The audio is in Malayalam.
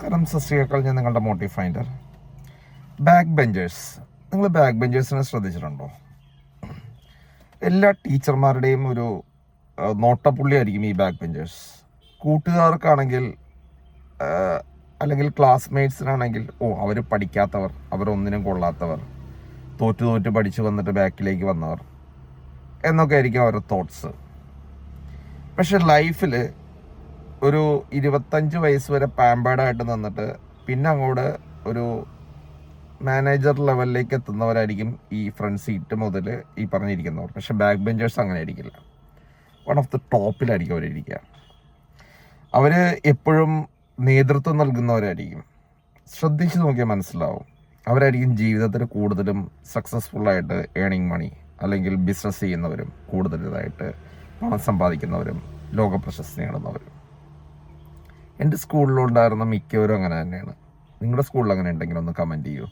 നമസ്കാരം, സസ്രീകാൽ. ഞാൻ നിങ്ങളുടെ മോട്ടീവ് ഫൈൻഡർ. ബാക്ക് ബെഞ്ചേഴ്സ്, നിങ്ങൾ ബാക്ക് ബെഞ്ചേഴ്സിനെ ശ്രദ്ധിച്ചിട്ടുണ്ടോ? എല്ലാ ടീച്ചർമാരുടെയും ഒരു നോട്ടപ്പുള്ളിയായിരിക്കും ഈ ബാക്ക് ബെഞ്ചേഴ്സ്. കൂട്ടുകാർക്കാണെങ്കിൽ അല്ലെങ്കിൽ ക്ലാസ്മേറ്റ്സിനാണെങ്കിൽ അവർ പഠിക്കാത്തവർ, അവരൊന്നിനും കൊള്ളാത്തവർ, തോറ്റു പഠിച്ചു വന്നിട്ട് ബാക്കിലേക്ക് വന്നവർ എന്നൊക്കെ ആയിരിക്കും അവരുടെ തോട്ട്സ്. പക്ഷെ ലൈഫിൽ ഒരു 25 വയസ്സ് വരെ പാമ്പേർഡായിട്ട് നിന്നിട്ട് പിന്നെ അങ്ങോട്ട് ഒരു മാനേജർ ലെവലിലേക്ക് എത്തുന്നവരായിരിക്കും ഈ ഫ്രണ്ട് സീറ്റ് മുതൽ ഈ പറഞ്ഞിരിക്കുന്നവർ. പക്ഷെ ബാക്ക് ബെഞ്ചേഴ്സ് അങ്ങനെ ആയിരിക്കില്ല. വൺ ഓഫ് ദി ടോപ്പിലായിരിക്കും അവരിയ്ക്കുക. അവർ എപ്പോഴും നേതൃത്വം നൽകുന്നവരായിരിക്കും. ശ്രദ്ധിച്ച് നോക്കിയാൽ മനസ്സിലാവും. അവരായിരിക്കും ജീവിതത്തിൽ കൂടുതലും സക്സസ്ഫുള്ളായിട്ട് ഏണിങ് മണി അല്ലെങ്കിൽ ബിസിനസ് ചെയ്യുന്നവരും, കൂടുതലായിട്ട് പണം സമ്പാദിക്കുന്നവരും, ലോക പ്രശസ്തി നേടുന്നവരും. എൻ്റെ സ്കൂളിലുണ്ടായിരുന്ന മിക്കവരും അങ്ങനെ തന്നെയാണ്. നിങ്ങളുടെ സ്കൂളിൽ അങ്ങനെ ഉണ്ടെങ്കിൽ ഒന്ന് കമൻറ്റ് ചെയ്യൂ.